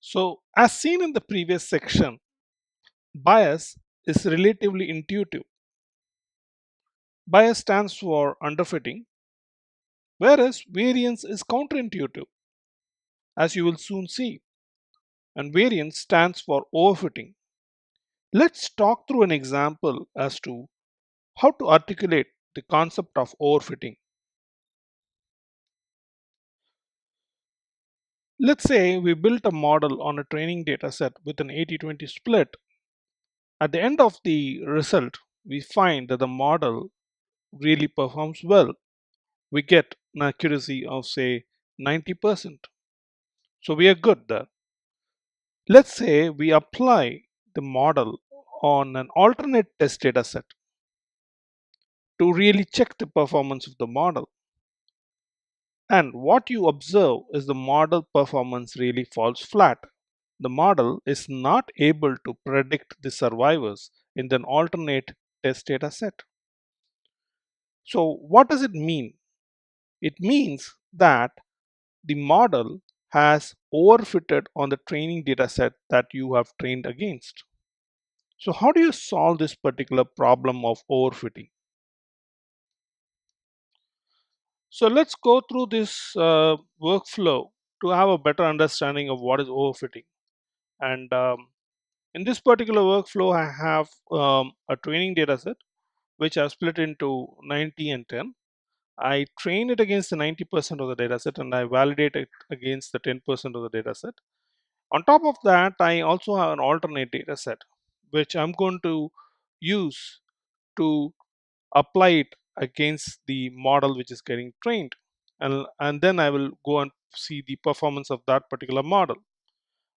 So, as seen in the previous section, bias is relatively intuitive. Bias stands for underfitting, whereas variance is counterintuitive, as you will soon see, and variance stands for overfitting. Let's talk through an example as to how to articulate the concept of overfitting. Let's say we built a model on a training data set with an 80-20 split. At the end of the result, we find that the model really performs well. We get an accuracy of say 90%. So we are good there. Let's say we apply the model on an alternate test data set to really check the performance of the model. And what you observe is the model performance really falls flat. The model is not able to predict the survivors in an alternate test data set. So what does it mean? It means that the model has overfitted on the training data set that you have trained against. So how do you solve this particular problem of overfitting? So let's go through this workflow to have a better understanding of what is overfitting. And in this particular workflow, I have a training data set which I've split into 90 and 10. I train it against the 90% of the data set and I validate it against the 10% of the data set. On top of that, I also have an alternate data set which I'm going to use to apply it against the model which is getting trained. And then I will go and see the performance of that particular model.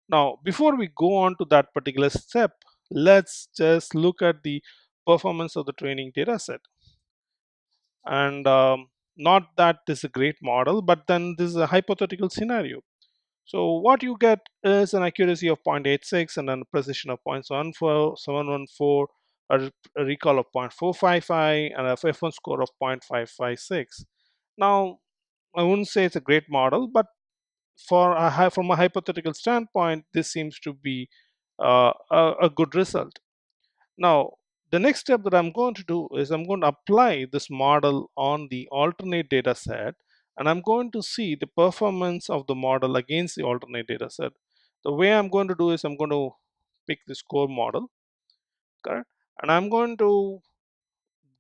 Now, before we go on to that particular step, let's just look at the performance of the training data set. And not that this is a great model, but then this is a hypothetical scenario. So what you get is an accuracy of 0.86 and then a precision of 0.714, a recall of 0.455, and a F1 score of 0.556. Now, I wouldn't say it's a great model, but from a hypothetical standpoint, this seems to be a good result. Now, the next step that I'm going to do is I'm going to apply this model on the alternate data set, and I'm going to see the performance of the model against the alternate data set. The way I'm going to do is I'm going to pick the score model, correct? And I'm going to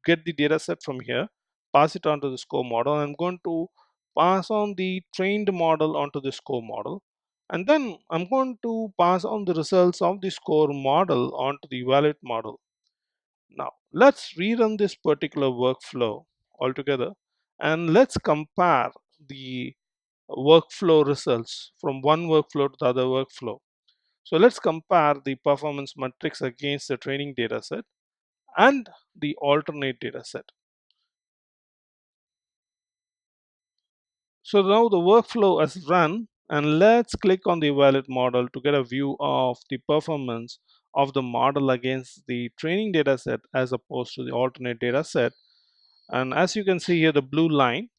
get the data set from here, pass it onto the score model. I'm going to pass on the trained model onto the score model. And then I'm going to pass on the results of the score model onto the evaluate model. Now, let's rerun this particular workflow altogether and let's compare the workflow results from one workflow to the other workflow. So let's compare the performance metrics against the training data set and the alternate data set. So now the workflow is run and let's click on the evaluate model to get a view of the performance of the model against the training data set as opposed to the alternate data set. And as you can see here, the blue line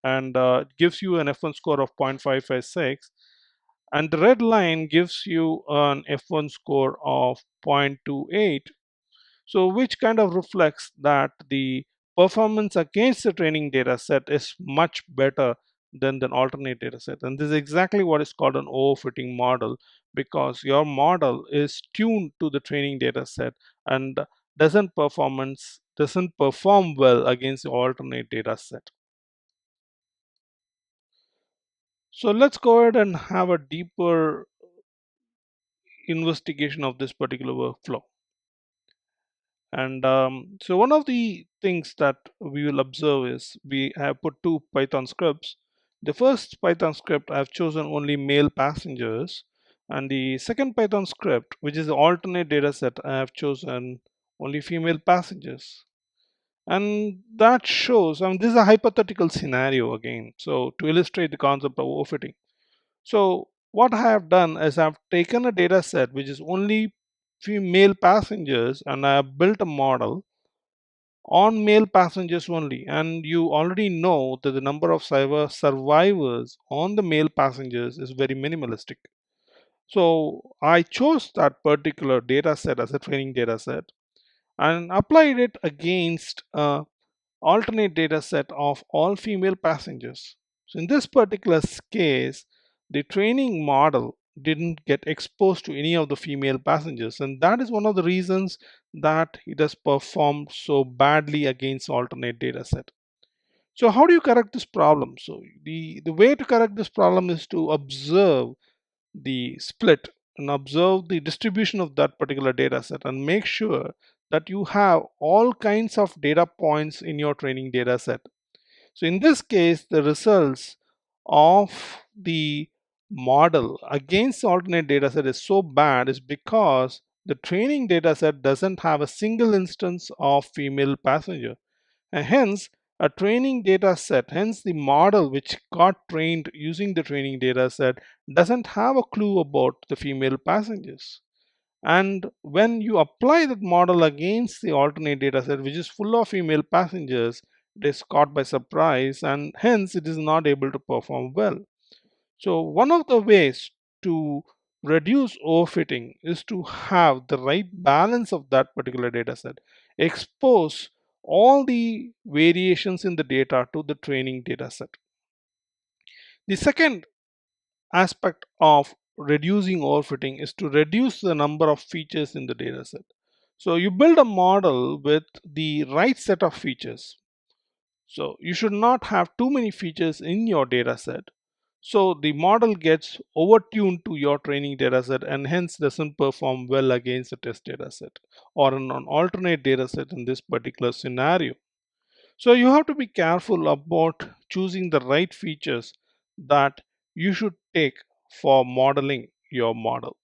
and it gives you an F1 score of 0.556, and the red line gives you an F1 score of 0.28. So which kind of reflects that the performance against the training data set is much better than the alternate data set. And this is exactly what is called an overfitting model, because your model is tuned to the training data set and doesn't perform well against the alternate data set. So let's go ahead and have a deeper investigation of this particular workflow. And so one of the things that we will observe is we have put two Python scripts. The first Python script I've chosen only male passengers, and the second Python script, which is the alternate data set, I have chosen only female passengers. And that shows, I mean, this is a hypothetical scenario again. So to illustrate the concept of overfitting. So what I have done is I've taken a data set which is only female passengers and I have built a model on male passengers only, and you already know that the number of survivors on the male passengers is very minimalistic. So I chose that particular data set as a training data set and applied it against a alternate data set of all female passengers. So in this particular case, the training model didn't get exposed to any of the female passengers, and that is one of the reasons that it has performed so badly against alternate data set. So how do you correct this problem? So the way to correct this problem is to observe the split and observe the distribution of that particular data set and make sure that you have all kinds of data points in your training data set. So in this case, the results of the model against the alternate data set is so bad is because the training data set doesn't have a single instance of female passenger, and hence a training data set, hence the model which got trained using the training data set doesn't have a clue about the female passengers. And when you apply that model against the alternate data set, which is full of female passengers, it is caught by surprise and hence it is not able to perform well. So, one of the ways to reduce overfitting is to have the right balance of that particular data set, expose all the variations in the data to the training data set. The second aspect of reducing overfitting is to reduce the number of features in the dataset. So you build a model with the right set of features. So you should not have too many features in your dataset. So the model gets overtuned to your training dataset and hence doesn't perform well against the test dataset or an alternate dataset in this particular scenario. So you have to be careful about choosing the right features that you should take for modeling your model.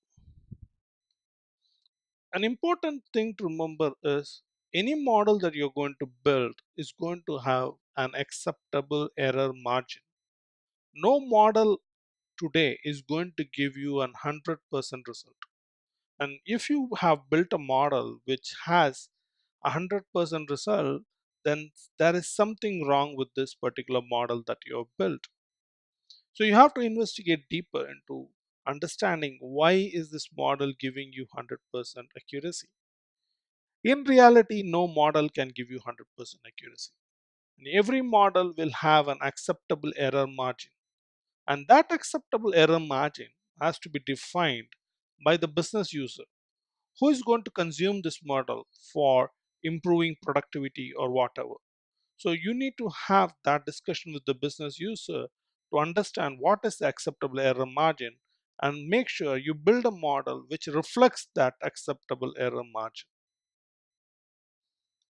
An important thing to remember is any model that you're going to build is going to have an acceptable error margin. No model today is going to give you an 100% result. And if you have built a model which has a 100% result, then there is something wrong with this particular model that you have built. So you have to investigate deeper into understanding why is this model giving you 100% accuracy. In reality, no model can give you 100% accuracy. And every model will have an acceptable error margin. And that acceptable error margin has to be defined by the business user who is going to consume this model for improving productivity or whatever. So you need to have that discussion with the business user to understand what is the acceptable error margin and make sure you build a model which reflects that acceptable error margin.